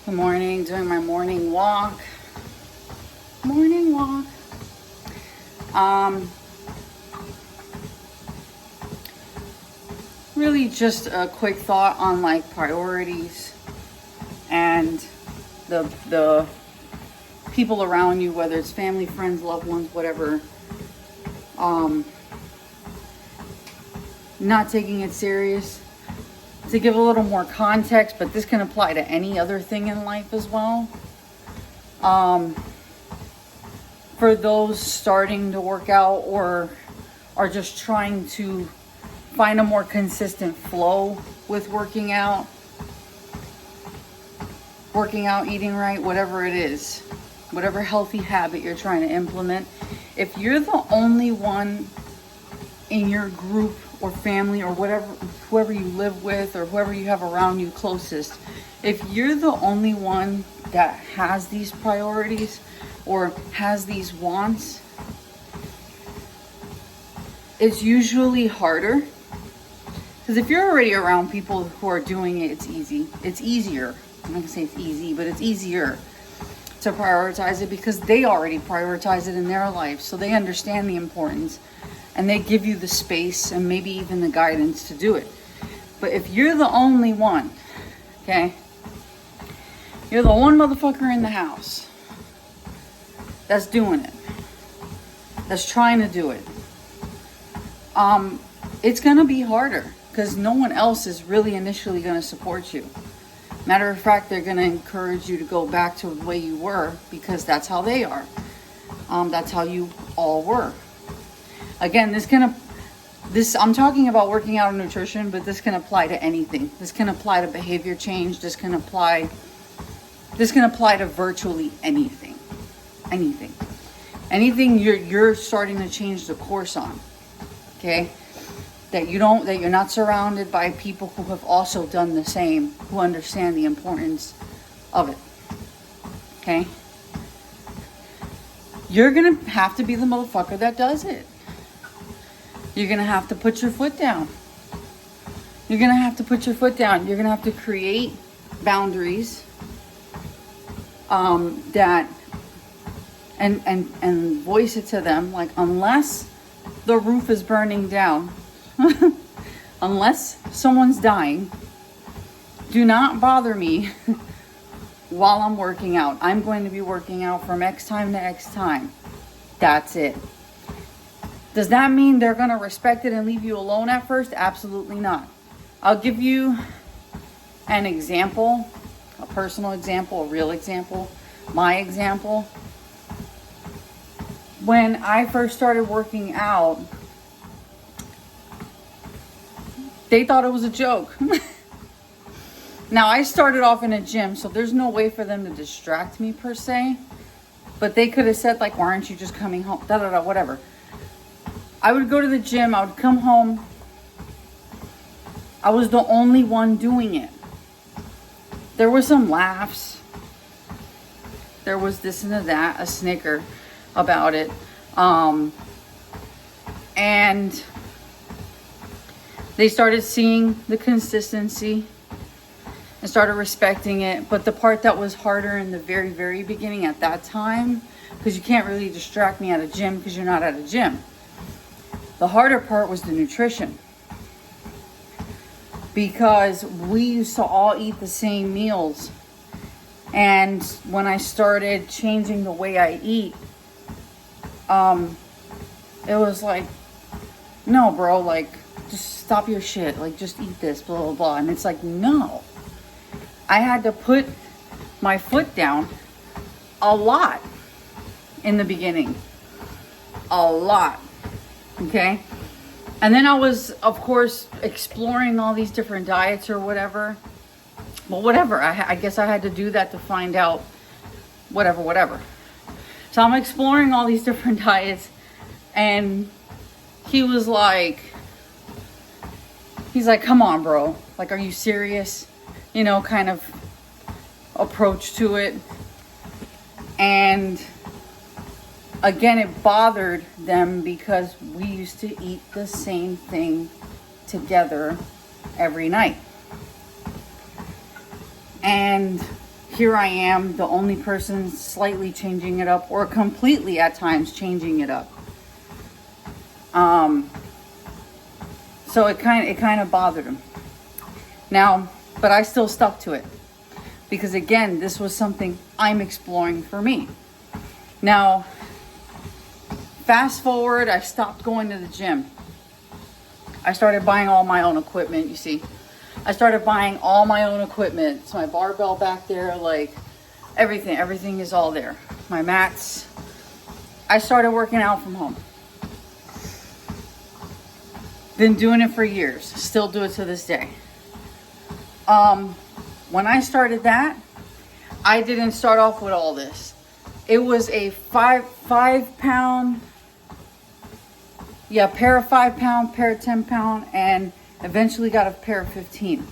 Good morning, doing my morning walk. Morning walk. Really just a quick thought on like priorities and the people around you, whether it's family, friends, loved ones, whatever. Not taking it serious. To give a little more context, but this can apply to any other thing in life as well. For those starting to work out or are just trying to find a more consistent flow with working out, eating right, whatever it is, whatever healthy habit you're trying to implement. If you're the only one in your group or family or whatever, whoever you live with or whoever you have around you closest, if you're the only one that has these priorities or has these wants, it's usually harder. Because if you're already around people who are doing it, it's easy. It's easier. I'm not gonna say it's easy, but it's easier to prioritize it because they already prioritize it in their life. So they understand the importance and they give you the space and maybe even the guidance to do it. But if you're the only one, okay, you're the one motherfucker in the house that's doing it, that's trying to do it, it's gonna be harder because no one else is really initially gonna support you. Matter of fact, they're gonna encourage you to go back to the way you were because that's how they are. That's how you all were. Again, I'm talking about working out and nutrition, but this can apply to anything. This can apply to behavior change. This can apply to virtually anything. Anything you're starting to change the course on. Okay? That you're not surrounded by people who have also done the same, who understand the importance of it. Okay? You're gonna have to be the motherfucker that does it. You're going to have to put your foot down. You're going to have to create boundaries that and voice it to them, like, unless the roof is burning down, unless someone's dying, do not bother me while I'm working out. I'm going to be working out from X time to X time. That's it. Does that mean they're going to respect it and leave you alone at first? Absolutely not. I'll give you an example, a personal example, a real example, my example. When I first started working out, they thought it was a joke. Now, I started off in a gym, so there's no way for them to distract me per se. But they could have said, like, why aren't you just coming home? Whatever. I would go to the gym, I would come home. I was the only one doing it. There were some laughs. There was this and that, a snicker about it. And they started seeing the consistency and started respecting it. But the part that was harder in the very, very beginning at that time, because you can't really distract me at a gym because you're not at a gym. The harder part was the nutrition. Because we used to all eat the same meals. And when I started changing the way I eat, it was like, no, bro, like, just stop your shit. Like, just eat this, blah, blah, blah. And it's like, no. I had to put my foot down a lot in the beginning. A lot. Okay? And then I was, of course, exploring all these different diets or whatever. Well, whatever. I guess I had to do that to find out whatever. So I'm exploring all these different diets. And he's like, come on, bro. Like, are you serious? You know, kind of approach to it. And again, it bothered them because we used to eat the same thing together every night. And here I am, the only person slightly changing it up, or completely at times changing it up. So it kind of bothered him. Now, but I still stuck to it because again, this was something I'm exploring for me. Now, fast forward, I stopped going to the gym. I started buying all my own equipment, you see. I started buying all my own equipment. It's my barbell back there, like everything is all there. My mats. I started working out from home. Been doing it for years. Still do it to this day. When I started that, I didn't start off with all this. It was a pair of 5 pound, pair of 10 pound, and eventually got a pair of 15.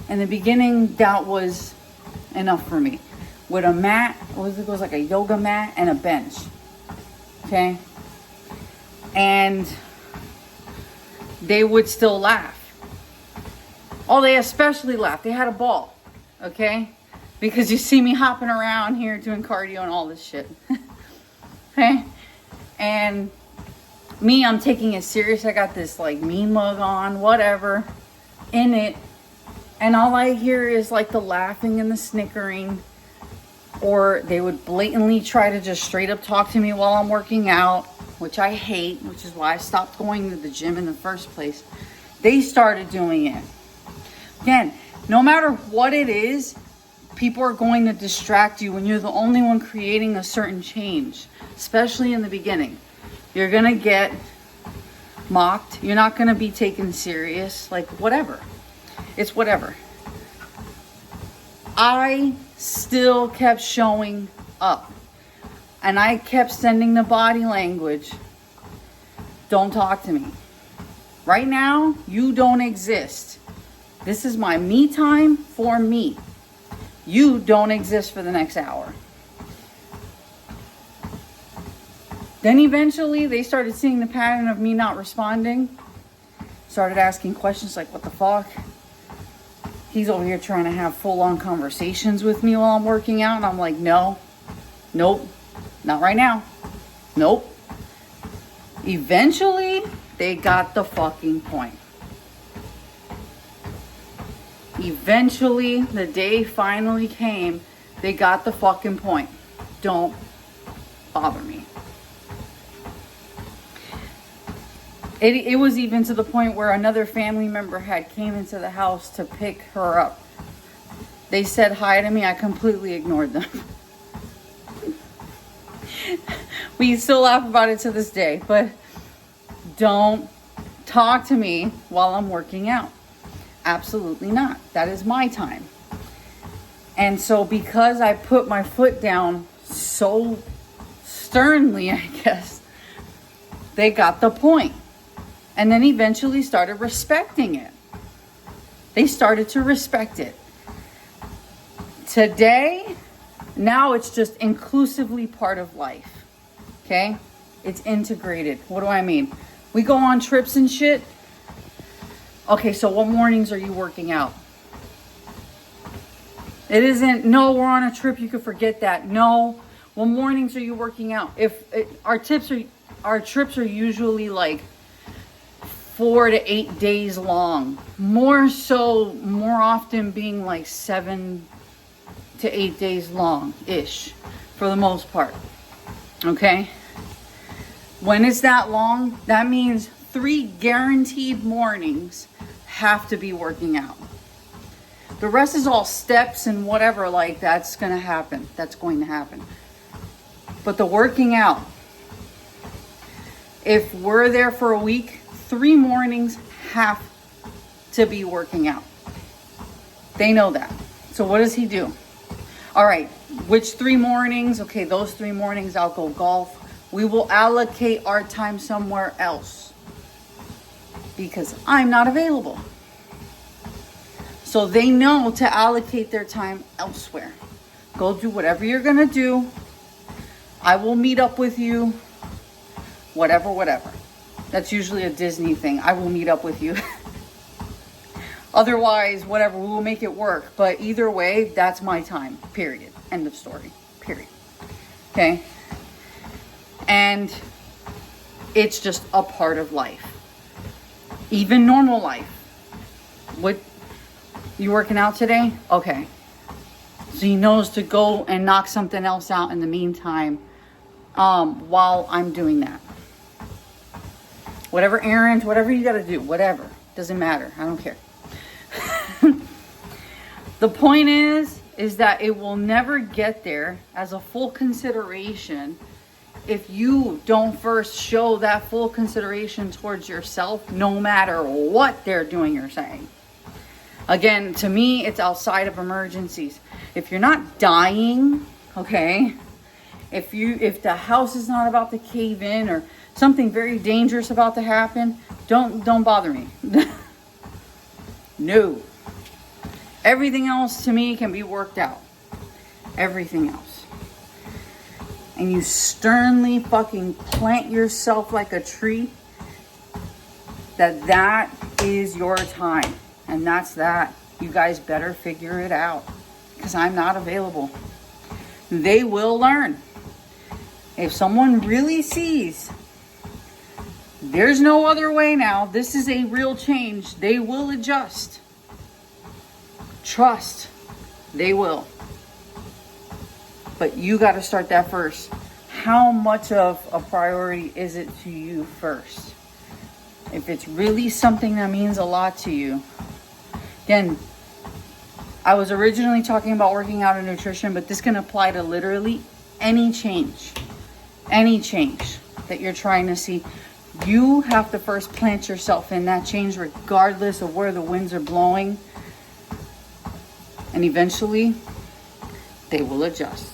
In the beginning, that was enough for me. With a mat, it was like a yoga mat and a bench. Okay? And they would still laugh. Oh, they especially laughed. They had a ball. Okay? Because you see me hopping around here doing cardio and all this shit. Okay? And me, I'm taking it serious. I got this like mean mug on, whatever, in it. And all I hear is like the laughing and the snickering. Or they would blatantly try to just straight up talk to me while I'm working out, which I hate, which is why I stopped going to the gym in the first place. They started doing it. Again, no matter what it is, people are going to distract you when you're the only one creating a certain change, especially in the beginning. You're going to get mocked. You're not going to be taken serious. Like, whatever. It's whatever. I still kept showing up. And I kept sending the body language. Don't talk to me. Right now, you don't exist. This is my me time for me. You don't exist for the next hour. Then eventually they started seeing the pattern of me not responding. Started asking questions like, what the fuck? He's over here trying to have full-on conversations with me while I'm working out. And I'm like, nope, not right now. Nope. Eventually, they got the fucking point. Eventually, the day finally came. They got the fucking point. Don't bother me. It was even to the point where another family member had came into the house to pick her up. They said hi to me. I completely ignored them. We still laugh about it to this day, but don't talk to me while I'm working out. Absolutely not. That is my time. And so because I put my foot down so sternly, I guess, they got the point. And then eventually started respecting it. They started to respect it. Today, now it's just inclusively part of life. Okay? It's integrated. What do I mean? We go on trips and shit. Okay, so what mornings are you working out? It isn't, no, we're on a trip, you could forget that. No, what mornings are you working out? Our trips are usually like 4 to 8 days long. More often being like 7 to 8 days long-ish for the most part. Okay? When it's that long, that means 3 guaranteed mornings have to be working out. The rest is all steps and whatever, like that's going to happen. That's going to happen. But the working out, if we're there for a week, 3 mornings have to be working out. They know that. So what does he do? All right, which 3 mornings? Okay, those 3 mornings I'll go golf. We will allocate our time somewhere else because I'm not available. So they know to allocate their time elsewhere. Go do whatever you're going to do. I will meet up with you. Whatever. That's usually a Disney thing. I will meet up with you. Otherwise, whatever, we will make it work. But either way, that's my time, period. End of story, period. Okay? And it's just a part of life. Even normal life. What, you working out today? Okay. So he knows to go and knock something else out in the meantime, while I'm doing that. Whatever errands, whatever you gotta do, whatever. Doesn't matter. I don't care. The point is that it will never get there as a full consideration if you don't first show that full consideration towards yourself, no matter what they're doing or saying. Again, to me, it's outside of emergencies. If you're not dying, okay, if the house is not about to cave in or something very dangerous about to happen, don't bother me. No. Everything else to me can be worked out. Everything else. And you sternly fucking plant yourself like a tree, that is your time. And that's that. You guys better figure it out. Because I'm not available. They will learn. If someone really sees there's no other way now, this is a real change, they will adjust. Trust. They will. But you got to start that first. How much of a priority is it to you first? If it's really something that means a lot to you. Again, I was originally talking about working out and nutrition, but this can apply to literally any change. Any change that you're trying to see. You have to first plant yourself in that change regardless of where the winds are blowing. And eventually, they will adjust.